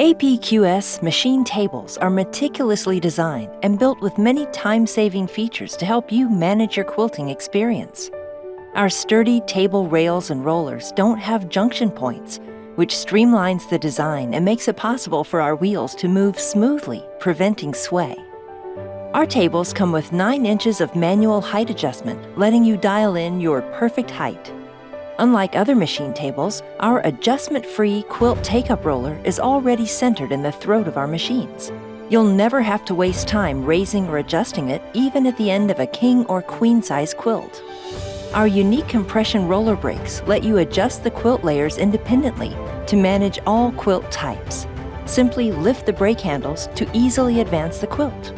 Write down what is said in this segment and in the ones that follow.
APQS machine tables are meticulously designed and built with many time-saving features to help you manage your quilting experience. Our sturdy table rails and rollers don't have junction points, which streamlines the design and makes it possible for our wheels to move smoothly, preventing sway. Our tables come with 9 inches of manual height adjustment, letting you dial in your perfect height. Unlike other machine tables, our adjustment-free quilt take-up roller is already centered in the throat of our machines. You'll never have to waste time raising or adjusting it, even at the end of a king or queen size quilt. Our unique compression roller brakes let you adjust the quilt layers independently to manage all quilt types. Simply lift the brake handles to easily advance the quilt.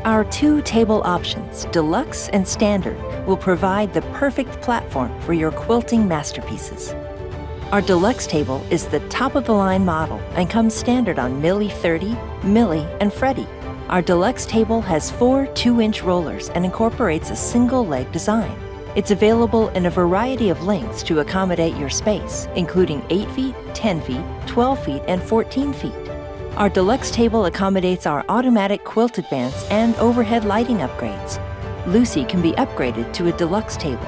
Our 2 table options, Deluxe and Standard, will provide the perfect platform for your quilting masterpieces. Our Deluxe table is the top-of-the-line model and comes standard on Millie 30, Millie and Freddie. Our Deluxe table has 4 2-inch rollers and incorporates a single-leg design. It's available in a variety of lengths to accommodate your space, including 8 feet, 10 feet, 12 feet, and 14 feet. Our Deluxe table accommodates our automatic quilt advance and overhead lighting upgrades. Lucey can be upgraded to a Deluxe table.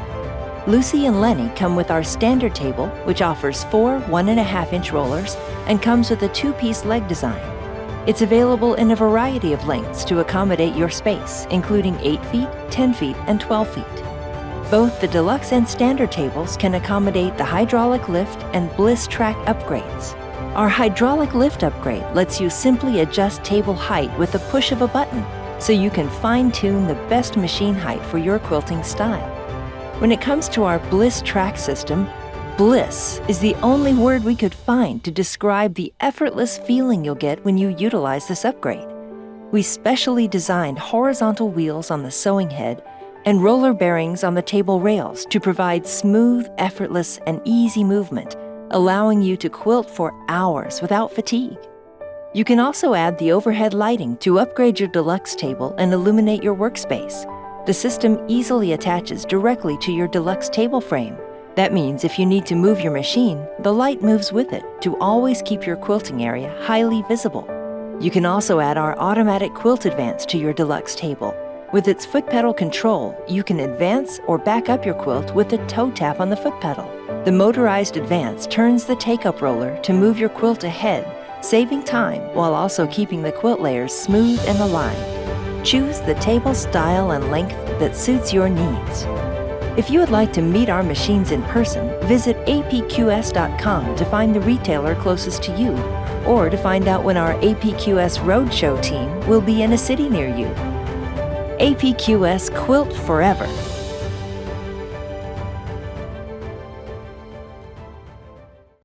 Lucey and Lenni come with our Standard table, which offers 4 1.5-inch rollers and comes with a 2-piece leg design. It's available in a variety of lengths to accommodate your space, including 8 feet, 10 feet, and 12 feet. Both the Deluxe and Standard tables can accommodate the hydraulic lift and Bliss track upgrades. Our hydraulic lift upgrade lets you simply adjust table height with the push of a button, so you can fine-tune the best machine height for your quilting style. When it comes to our Bliss track system, Bliss is the only word we could find to describe the effortless feeling you'll get when you utilize this upgrade. We specially designed horizontal wheels on the sewing head and roller bearings on the table rails to provide smooth, effortless, and easy movement, allowing you to quilt for hours without fatigue. You can also add the overhead lighting to upgrade your Deluxe table and illuminate your workspace. The system easily attaches directly to your Deluxe table frame. That means if you need to move your machine, the light moves with it to always keep your quilting area highly visible. You can also add our automatic quilt advance to your Deluxe table. With its foot pedal control, you can advance or back up your quilt with a toe tap on the foot pedal. The motorized advance turns the take-up roller to move your quilt ahead, saving time while also keeping the quilt layers smooth and aligned. Choose the table style and length that suits your needs. If you would like to meet our machines in person, visit apqs.com to find the retailer closest to you, or to find out when our APQS Roadshow team will be in a city near you. APQS Quilt Forever.